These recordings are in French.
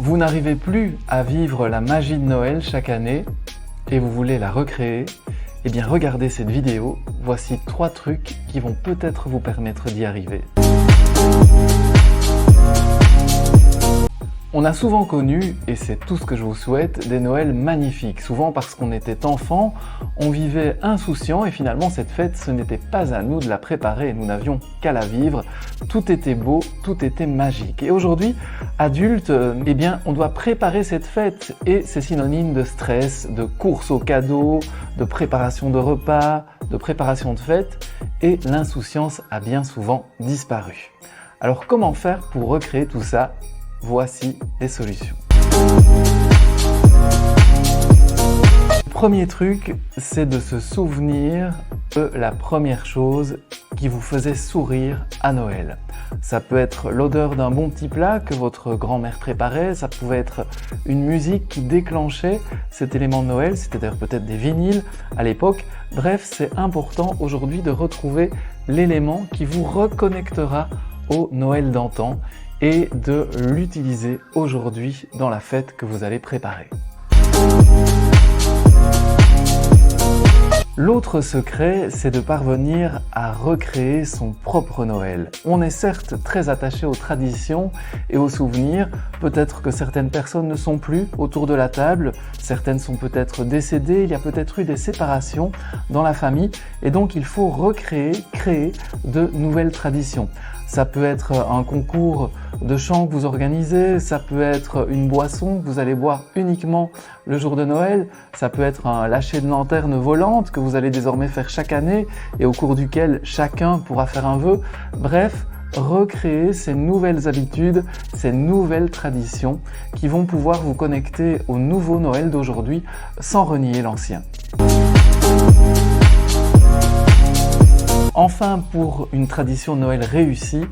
Vous n'arrivez plus à vivre la magie de Noël chaque année et vous voulez la recréer? Eh bien regardez cette vidéo, voici 3 trucs qui vont peut-être vous permettre d'y arriver. On a souvent connu, et c'est tout ce que je vous souhaite, des Noëls magnifiques. Souvent parce qu'on était enfant, on vivait insouciant et finalement cette fête, ce n'était pas à nous de la préparer, nous n'avions qu'à la vivre. Tout était beau, tout était magique. Et aujourd'hui, adultes, eh bien, on doit préparer cette fête et c'est synonyme de stress, de course aux cadeaux, de préparation de repas, de préparation de fête et l'insouciance a bien souvent disparu. Alors comment faire pour recréer tout ça? Voici les solutions. Le premier truc, c'est de se souvenir de la première chose qui vous faisait sourire à Noël. Ça peut être l'odeur d'un bon petit plat que votre grand-mère préparait, ça pouvait être une musique qui déclenchait cet élément de Noël, c'était d'ailleurs peut-être des vinyles à l'époque. Bref, c'est important aujourd'hui de retrouver l'élément qui vous reconnectera au Noël d'antan et de l'utiliser aujourd'hui dans la fête que vous allez préparer. L'autre secret, c'est de parvenir à recréer son propre Noël. On est certes très attaché aux traditions et aux souvenirs. Peut-être que certaines personnes ne sont plus autour de la table, certaines sont peut-être décédées, il y a peut-être eu des séparations dans la famille et donc il faut recréer, créer de nouvelles traditions. Ça peut être un concours de chant que vous organisez, ça peut être une boisson que vous allez boire uniquement le jour de Noël, ça peut être un lâcher de lanterne volante que vous allez désormais faire chaque année et au cours duquel chacun pourra faire un vœu. Bref, recréer ces nouvelles habitudes, ces nouvelles traditions qui vont pouvoir vous connecter au nouveau Noël d'aujourd'hui sans renier l'ancien. Enfin, pour une tradition de Noël réussie,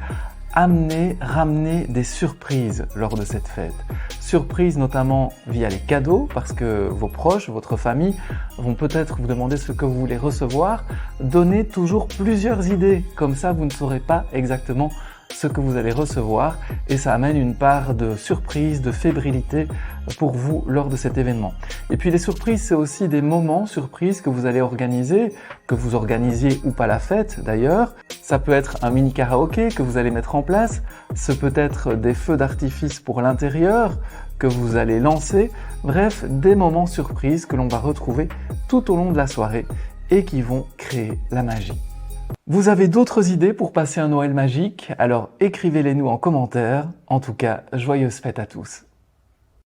ramenez des surprises lors de cette fête. Surprises notamment via les cadeaux, parce que vos proches, votre famille vont peut-être vous demander ce que vous voulez recevoir. Donnez toujours plusieurs idées, comme ça vous ne saurez pas exactement ce que vous allez recevoir et ça amène une part de surprise, de fébrilité pour vous lors de cet événement. Et puis les surprises, c'est aussi des moments surprises que vous allez organiser, que vous organisiez ou pas la fête d'ailleurs. Ça peut être un mini karaoké que vous allez mettre en place, ce peut être des feux d'artifice pour l'intérieur que vous allez lancer, bref, des moments surprises que l'on va retrouver tout au long de la soirée et qui vont créer la magie. Vous avez d'autres idées pour passer un Noël magique? Alors écrivez-les nous en commentaire. En tout cas, joyeuses fêtes à tous.